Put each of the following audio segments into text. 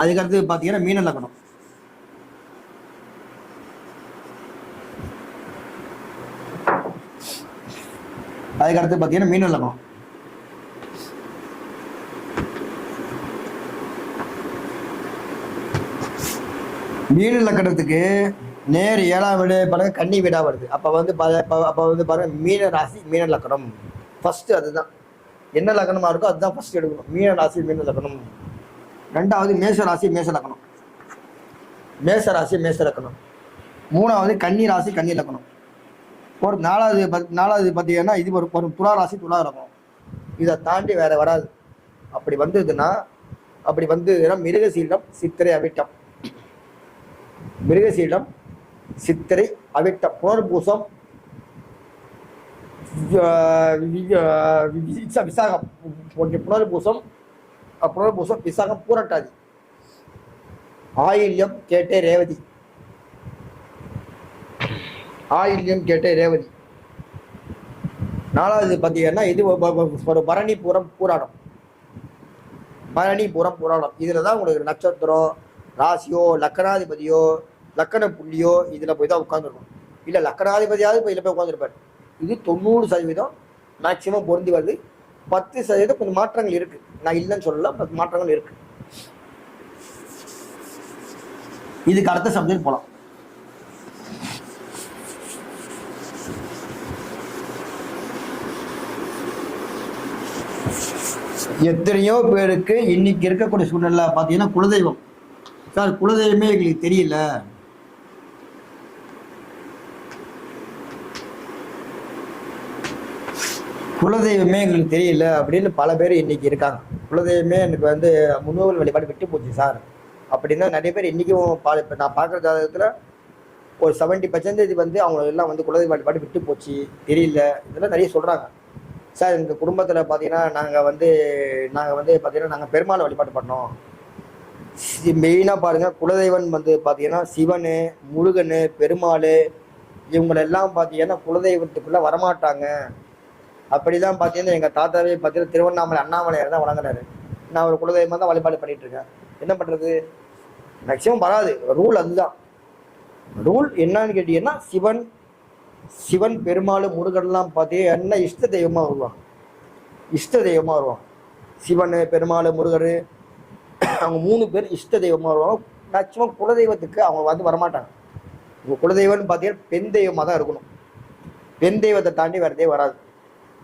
அதுக்கடுத்து பார்த்தீங்கன்னா மீன லக்னம். அதுக்கடுத்து பார்த்தீங்கன்னா மீன லக்னம். மீன லக்கணத்துக்கு நேர் 7ஆம் வீடு பாருங்க, கன்னி வீடா வருது. அப்போ வந்து பாருங்க மீன ராசி மீன லக்கணம் ஃபர்ஸ்ட். அதுதான் என்ன லக்கணமா இருக்கோ அதுதான் ஃபர்ஸ்ட் எடுக்கணும். மீன ராசி மீன லக்கணம். ரெண்டாவது மேஷ ராசி மேஷ லக்கணம். மேஷ ராசி மேஷ லக்கணம். மூணாவது கன்னி ராசி கன்னி லக்கணம். ஒரு நாலாவது பார்த்தீங்கன்னா இது ஒரு துலா ராசி துலா லக்கணம். இதை தாண்டி வேற வராது. அப்படி வந்ததுன்னா மிருகசீலம் சித்திரை அவிட்டம், மிருகசீலம் சித்திரை அவிட்டம் புனர்பூசம் விசாகம், புனர்பூசம் விசாகம் பூரட்டாதி, ஆயில்யம் கேட்டே ரேவதி, ஆயில்யம் கேட்டே ரேவதி. நாலாவது பார்த்தீங்கன்னா இது ஒரு பரணிபுரம் பூராடம், பரணிபுரம் பூராடம். இதில் தான் உங்களுக்கு நட்சத்திரம் ராசியோ லக்கணாதிபதியோ லக்கண புள்ளியோ இதில் போய் தான் உட்காந்துருக்கும். இல்லை லக்கணாதிபதியாவது போய் இதில் போய் உட்காந்துருப்பார். இது 90% மேக்சிமம் பொருந்தி வருது. 10% கொஞ்சம் மாற்றங்கள் இருக்கு. நான் இல்லைன்னு சொல்லல, 10 மாற்றங்கள் இருக்கு. இதுக்கு அடுத்த சப்ஜெக்ட் போகலாம். எத்தனையோ பேருக்கு இன்னைக்கு இருக்கக்கூடிய சூழ்நிலை பார்த்தீங்கன்னா குலதெய்வம். சார் குலதெய்வமே எங்களுக்கு தெரியல, குலதெய்வமே எங்களுக்கு தெரியல அப்படின்னு பல பேர் இன்னைக்கு இருக்காங்க. குலதெய்வமே எனக்கு வந்து முன்னோர்கள் வழிபாடு விட்டு போச்சு சார் அப்படின்னா நிறைய பேர் இன்னைக்கும் இப்போ நான் பார்க்குற ஜாதகத்தில் ஒரு 70% வந்து அவங்க எல்லாம் வந்து குலதெய்வ வழிபாடு விட்டு போச்சு, தெரியல, இதெல்லாம் நிறைய சொல்கிறாங்க. சார் எங்கள் குடும்பத்தில் பார்த்தீங்கன்னா நாங்கள் வந்து பார்த்தீங்கன்னா நாங்கள் பெருமாளை வழிபாடு பண்ணோம். மெயினாக பாருங்கள், குலதெய்வன் வந்து பார்த்தீங்கன்னா சிவன், முருகன், பெருமாள் இவங்களெல்லாம் பார்த்தீங்கன்னா குலதெய்வத்துக்குள்ளே வரமாட்டாங்க. அப்படிதான் பார்த்தீங்கன்னா எங்கள் தாத்தாவே பார்த்தீங்கன்னா திருவண்ணாமலை அண்ணாமலையார் தான் வழங்கினாரு. நான் ஒரு குலதெய்வமாக தான் வழிபாடு பண்ணிட்டு இருக்கேன். என்ன பண்ணுறது, மேக்சிமம் வராது. ரூல் அதுதான். ரூல் என்னன்னு கேட்டீங்கன்னா சிவன் பெருமாள் முருகன்லாம் பார்த்தீங்கன்னா என்ன இஷ்ட தெய்வமாக வருவாங்க, இஷ்ட தெய்வமாக வருவாங்க. சிவன் பெருமாள் முருகர் அவங்க 3 பேர் இஷ்ட தெய்வமாக வருவாங்க. மேக்சிமம் குலதெய்வத்துக்கு அவங்க வந்து வரமாட்டாங்க. உங்கள் குலதெய்வம்னு பார்த்தீங்கன்னா பெண் தெய்வமாக தான் இருக்கணும். பெண் தெய்வத்தை தாண்டி வேறு தெய்வம் வராது.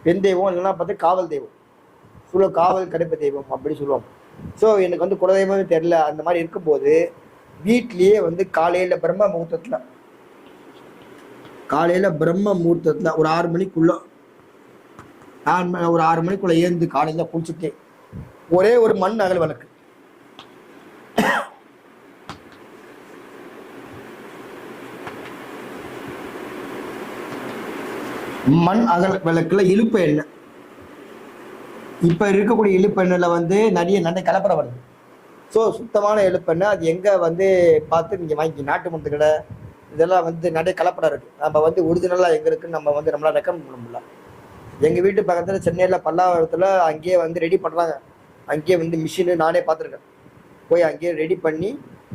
பெண் தெய்வம் இல்லைன்னா பார்த்து காவல் தெய்வம் சொல்லுவோம், காவல் கடுப்பு தெய்வம் அப்படி சொல்லுவாங்க. ஸோ எனக்கு வந்து குலதெய்வமே தெரில. அந்த மாதிரி இருக்கும்போது வீட்லேயே வந்து காலையில் பிரம்ம முகூர்த்தத்தில் ஒரு 6 மணிக்குள்ள ஒரு 6 மணிக்குள்ள ஏந்து காலையில் குளிச்சுட்டு ஒரே ஒரு மண் அகல் விளக்கு, மண் அகல் விளக்குல இழுப்பு எண்ணெய். இப்போ இருக்கக்கூடிய இழுப்பு எண்ணெயில் வந்து நிறைய கலப்படம் வருது. ஸோ சுத்தமான இழுப்பெண்ணெய் அது எங்கே வந்து பார்த்து நீங்கள் வாங்கி நாட்டு மருந்து கடை இதெல்லாம் வந்து நிறைய கலப்படம் இருக்குது. நம்ம வந்து ஒரிஜினலாக எங்கே இருக்குன்னு நம்ம வந்து நம்மளால் ரெக்கமெண்ட் பண்ண முடியல. எங்கள் வீட்டு பக்கத்தில் சென்னையில் பல்லாவரத்தில் அங்கேயே வந்து ரெடி பண்ணுறாங்க. அங்கேயே வந்து மிஷினு நானே பார்த்துருக்கேன். போய் அங்கேயே ரெடி பண்ணி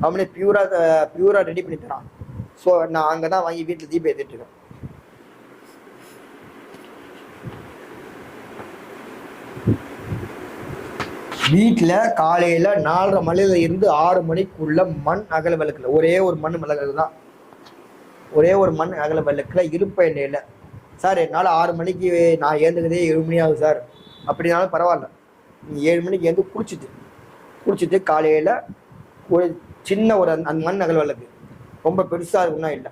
அவனே பியூராக ரெடி பண்ணி தரான். ஸோ நான் அங்கே தான் வாங்கி வீட்டில் தீபம் ஏற்றிட்டுருக்கேன். வீட்டில் காலையில் 4:30 மணில இருந்து 6 மணிக்குள்ள மண் அகல விளக்குல ஒரே ஒரு மண் விளக்கு தான், ஒரே ஒரு மண் அகல விளக்குல இருப்ப எண்ணெயில். சார் என்னால் 6 மணிக்கு நான் ஏந்துக்கிறதே 7 மணி ஆகுது சார் அப்படின்னாலும் பரவாயில்ல. நீ 7 மணிக்கு ஏந்து குளிச்சுட்டு காலையில் ஒரு சின்ன ஒரு அந்த மண் அகல் விளக்கு, ரொம்ப பெருசாக இருக்குன்னா இல்லை,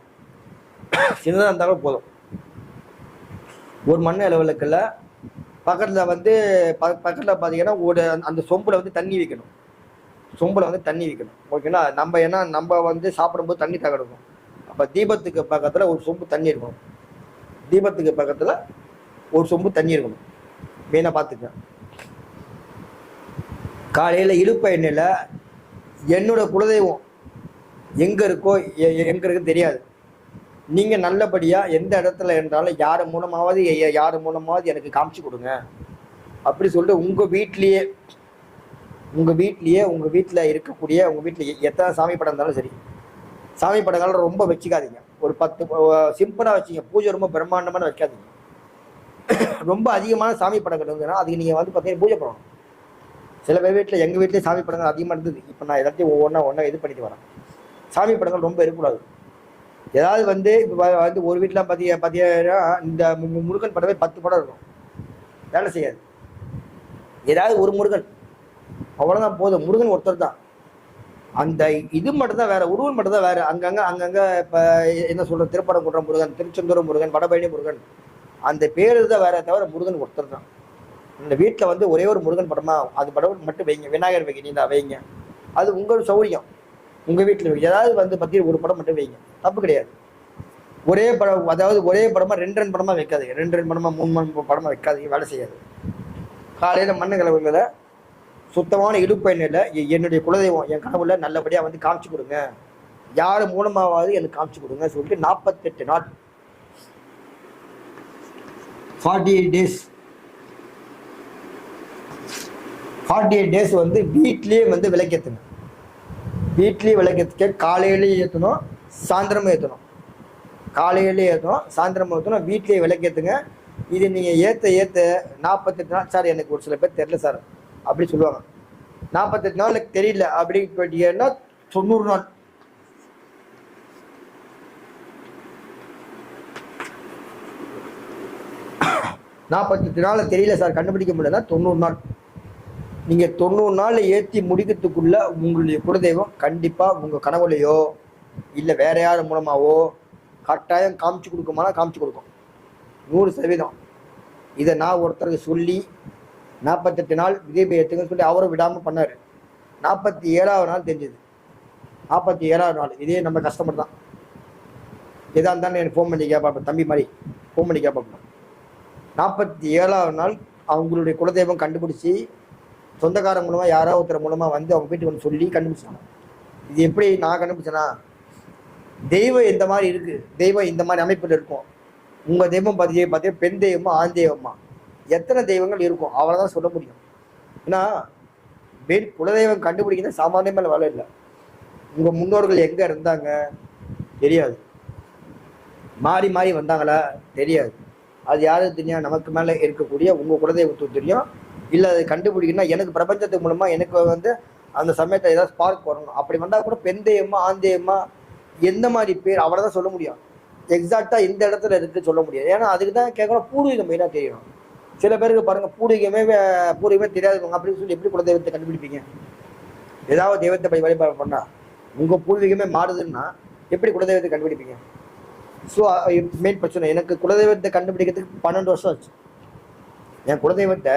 சின்னதாக இருந்தாலும் போதும். ஒரு மண் அகல் விளக்குல பக்கத்தில் வந்து பக்கத்தில் பார்த்தீங்கன்னா ஒரு அந்த சொம்பில் வந்து தண்ணி வைக்கணும். ஓகேங்களா. நம்ம வந்து சாப்பிடும்போது தண்ணி தகடணும். அப்போ தீபத்துக்கு பக்கத்தில் ஒரு சொம்பு தண்ணி இருக்கணும். மெயினாக பார்த்துக்கேன். காலையில் இழுப்ப எண்ணெயில் என்னோட குலதெய்வம் எங்கே இருக்குன்னு தெரியாது. நீங்கள் நல்லபடியாக எந்த இடத்துல இருந்தாலும் யார் மூலமாவது எனக்கு காமிச்சு கொடுங்க அப்படி சொல்லிட்டு உங்கள் வீட்லேயே உங்கள் வீட்டில் இருக்கக்கூடிய உங்கள் வீட்டில் எத்தனை சாமி படம் இருந்தாலும் சரி, சாமி படங்கள் ரொம்ப வச்சுக்காதீங்க. ஒரு 10 சிம்பிளாக வச்சுங்க. பூஜை ரொம்ப பிரம்மாண்டமான வைக்காதீங்க. ரொம்ப அதிகமான சாமி படங்கள் இருந்ததுன்னா அதுக்கு நீங்கள் வந்து பார்த்தீங்கன்னா பூஜை பண்ணணும். சில பேர் வீட்டில், எங்கள் வீட்டிலே சாமி படங்கள் அதிகமாக இருந்தது. இப்போ நான் எல்லாத்தையும் ஒவ்வொன்றா இது பண்ணிட்டு வரேன். சாமி படங்கள் ரொம்ப இருக்கக்கூடாது. ஏதாவது வந்து இப்போ வந்து ஒரு வீட்டில் பார்த்தீங்கன்னா இந்த முருகன் படமே 10 படம் இருக்கும், வேலை செய்யாது. ஏதாவது ஒரு முருகன் அவ்வளோதான் போதும். முருகன் ஒருத்தர் தான். அந்த இது மட்டும் தான் வேற, உருவம் மட்டும் தான் வேற. அங்கங்கே இப்போ என்ன சொல்ற, திருப்பரங்குன்றம் முருகன், திருச்செந்தூர் முருகன், வடபழனி முருகன், அந்த பேரு தான் வேற, தவிர முருகன் ஒருத்தர் தான். இந்த வீட்டில் வந்து ஒரே ஒரு முருகன் படமா அது படம் மட்டும் வைங்க. விநாயகர் வைக்கிறீங்களா வைங்க, அது உங்கள் சௌரியம். உங்கள் வீட்டில் ஏதாவது வந்து பார்த்தீங்கன்னா ஒரு படம் மட்டும் வைங்க, தப்பு கிடையாது. ஒரே படம், அதாவது ஒரே படமா 2 படமா வைக்காதீங்க. 2 படமா 3 படமா வைக்காதீங்க, வேலை செய்யாது. காலையில் மண்ணு கிழவுல சுத்தமான இடுப்பு எண்ணெயில் என்னுடைய குலதெய்வம் என் கனவுல நல்லபடியாக வந்து காமிச்சு கொடுங்க, யார் மூலமாவது எனக்கு காமிச்சு கொடுங்க சொல்லிட்டு 48 நாள் 48 டேஸ் 48 டேஸ் வந்து வீட்லேயே வந்து விளக்கேற்றுங்க. வீட்லேயே விளக்கேற்றுக்க காலையிலேயே ஏற்றணும், சாயந்தரமும் ஏற்றணும். காலையிலேயே ஏற்றணும், சாயந்தரமும் ஏற்றணும், வீட்லேயே விளக்கேற்றுங்க. இது நீங்கள் ஏற்ற 48 நாள். சார் எனக்கு ஒரு சில பேர் தெரியல சார் அப்படி சொல்லுவாங்க. 48 நாளுக்கு தெரியல அப்படி கேட்டீங்கன்னா 90 நாள். நாற்பத்தெட்டு நாள் தெரியல சார், கண்டுபிடிக்க முடியலன்னா 90 நாள். நீங்கள் 90 நாளில் ஏற்றி முடிக்கிறதுக்குள்ள உங்களுடைய குலதெய்வம் கண்டிப்பாக உங்கள் கனவுலையோ இல்லை வேற யார் மூலமாவோ கட்டாயம் காமிச்சு கொடுக்குமானா காமிச்சு கொடுக்கும், 100%. இதை நான் ஒருத்தருக்கு சொல்லி 48 நாள் விஜய் எடுத்துங்கன்னு சொல்லி அவரும் விடாமல் பண்ணார். 47ஆவது நாள் தெரிஞ்சது. 47ஆவது நாள் இதே நம்ம கஸ்டமர் தான். எதா இருந்தாலும் எனக்கு ஃபோன் பண்ணி கேட்பாப்பேன், தம்பி மாதிரி ஃபோன் பண்ணி கேட்பாப்பேன். 47ஆவது நாள் அவங்களுடைய குலதெய்வம் கண்டுபிடிச்சி சொந்தக்காரங்க மூலமாக யாரோ ஒருத்தர் மூலமாக வந்து அவங்க வீட்டுக்கு வந்து சொல்லி கண்டுபிடிச்சாங்க. இது எப்படி நான் கண்டுபிடிச்சேன்னா, தெய்வம் இந்த மாதிரி இருக்குது, தெய்வம் இந்த மாதிரி அமைப்பில் இருக்கும். உங்கள் தெய்வம் பார்த்தீங்கன்னா பெண் தெய்வமா ஆண் தெய்வமா எத்தனை தெய்வங்கள் இருக்கும் அவ்வளோதான் சொல்ல முடியும். ஏன்னா குலதெய்வம் கண்டுபிடிக்கிறது சாமானியமான வேலை இல்லை. உங்கள் முன்னோர்கள் எங்கே இருந்தாங்க தெரியாது, மாறி மாறி வந்தாங்களா தெரியாது. அது யாரும் தெரியும், நமக்கு மேலே இருக்கக்கூடிய உங்கள் குலதெய்வத்துக்கு தெரியும். இல்லை அதை கண்டுபிடிக்கணும்னா எனக்கு பிரபஞ்சத்து மூலமாக எனக்கு வந்து அந்த சமயத்தில் ஏதாவது ஸ்பார்க் வரணும். அப்படி வந்தால் கூட பெண் தெய்வமா ஆண் தெய்வமா எந்த மாதிரி பேர் அவ்வளோதான் சொல்ல முடியும். எக்ஸாக்டாக இந்த இடத்துல இருக்கு சொல்ல முடியாது. ஏன்னா அதுக்கு தான் கேட்கணும், பூர்வீகம் மெயினாக தெரியணும். சில பேருக்கு பாருங்க பூர்வீகமே தெரியாதுங்க அப்படின்னு சொல்லி எப்படி குலதெய்வத்தை கண்டுபிடிப்பீங்க? ஏதாவது தெய்வத்தை வழிபாடு பண்ணா உங்க பூர்வீகமே மாறுதுன்னா எப்படி குலதெய்வத்தை கண்டுபிடிப்பீங்க? ஸோ மெயின் பிரச்சனை. எனக்கு குலதெய்வத்தை கண்டுபிடிக்கிறதுக்கு 12 வருஷம் ஆச்சு. என் குலதெய்வத்தை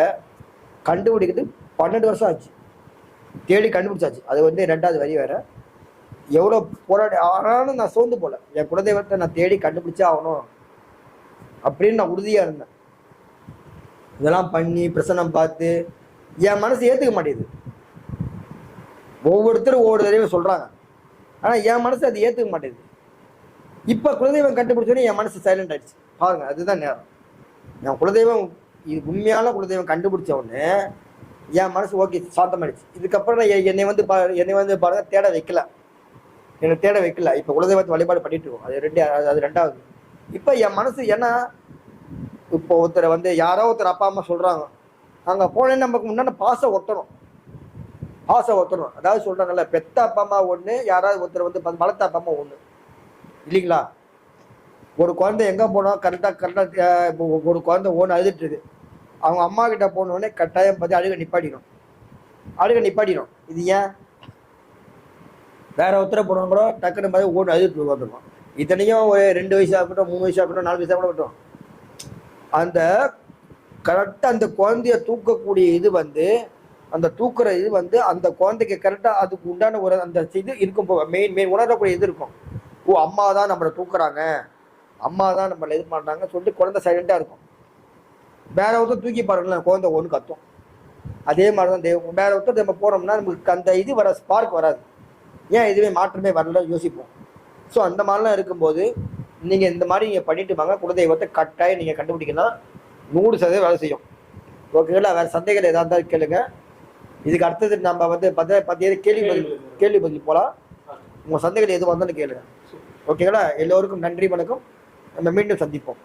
கண்டுபிடிக்கிறதுக்கு 12 வருஷம் ஆச்சு. தேடி கண்டுபிடிச்சாச்சு. அது வந்து 2வது வரி வேற. எவ்வளோ போராடி ஆனாலும் நான் சோர்ந்து போல. என் குலதெய்வத்தை நான் தேடி கண்டுபிடிச்சே ஆகணும் அப்படின்னு நான் உறுதியாக இருந்தேன். இதெல்லாம் பண்ணி பிரசனம் பார்த்து என் மனசு ஏற்றுக்க மாட்டேங்குது. ஒவ்வொருத்தரும் ஒவ்வொரு தடவை சொல்கிறாங்க, ஆனால் என் மனசு அது ஏற்றுக்க மாட்டேங்குது. இப்போ குலதெய்வம் கண்டுபிடிச்சோன்னே என் மனசு சைலண்ட் ஆயிடுச்சு. பாருங்க, அதுதான் நேரம். என் குலதெய்வம் இது உண்மையான குலதெய்வம் கண்டுபிடிச்ச உடனே என் மனசு ஓகே சாந்தமாயிடுச்சு. இதுக்கப்புறம் நான் என்னை வந்து பாருங்க தேட வைக்கல, என்னை தேட வைக்கல. இப்போ குலதெய்வத்தை வழிபாடு பண்ணிட்டு இருக்கோம். அது 2வது. இப்போ என் மனசு ஏன்னா இப்போ ஒருத்தரை வந்து யாரோ ஒருத்தர் அப்பா அம்மா சொல்றாங்க, அங்கே போனேன்னு நமக்கு முன்னாடி பாசம் ஒட்டணும். அதாவது சொல்றாங்கல்ல, பெத்த அப்பா அம்மா ஒன்று, யாராவது ஒருத்தர் வந்து வளர்த்த அப்பா அம்மா ஒன்று இல்லைங்களா? ஒரு குழந்தை எங்கே போனோம் கரெக்டாக ஒரு குழந்தை ஒன்று அழுதுட்டு இருக்கு. அவங்க அம்மா கிட்ட போனோடனே கட்டாயம் பார்த்து அழுக நிப்பாட்டிடும். இது ஏன்? வேற ஒருத்தரை போனவங்க கூட டக்குன்னு பார்த்து ஓடு அழுதுட்டு வந்துருக்கோம். இத்தனையும் ஒரு 2 வயசாக இருக்கட்டும், 3 வயசாக இருக்கட்டும், 4 வயசாக கூட இருக்கட்டும், அந்த கரெக்டாக அந்த குழந்தைய தூக்கக்கூடிய இது வந்து அந்த தூக்குற இது வந்து அந்த குழந்தைக்கு கரெக்டாக அதுக்கு உண்டான ஒரு அந்த இது இருக்கும். மெயின் உணரக்கூடிய இது இருக்கும். ஓ, அம்மா தான் நம்மளை தூக்குறாங்க, அம்மா தான் நம்மளை இது பண்ணுறாங்க சொல்லிட்டு குழந்தை சைலண்டாக இருக்கும். வேற ஒருத்தர் தூக்கி பாருங்களேன், குழந்தை ஒன்று கத்தும். அதே மாதிரி தான் தெய்வம். வேற ஒருத்தர் நம்ம போனோம்னா நமக்கு அந்த இது ஸ்பார்க் வராது. ஏன் இதுவே மாற்றமே வரல யோசிப்போம். ஸோ அந்த மாதிரிலாம் இருக்கும்போது நீங்கள் இந்த மாதிரி நீங்கள் பண்ணிட்டு வாங்க. குலதெய்வத்தை கட்டாயம் நீங்கள் கண்டுபிடிக்கலாம், 100% வேலை செய்யும். ஓகேங்களா? வேறு சந்தேகங்கள் ஏதாவது இருந்தாலும் கேளுங்க. இதுக்கு அடுத்தது நம்ம வந்து பார்த்தீங்கன்னா கேள்வி பதில் போகலாம். உங்கள் சந்தைகள் எது வந்தாலும் கேளுங்க. ஓகேங்களா? எல்லோருக்கும் நன்றி, வணக்கம். நம்ம மீண்டும் சந்திப்போம்.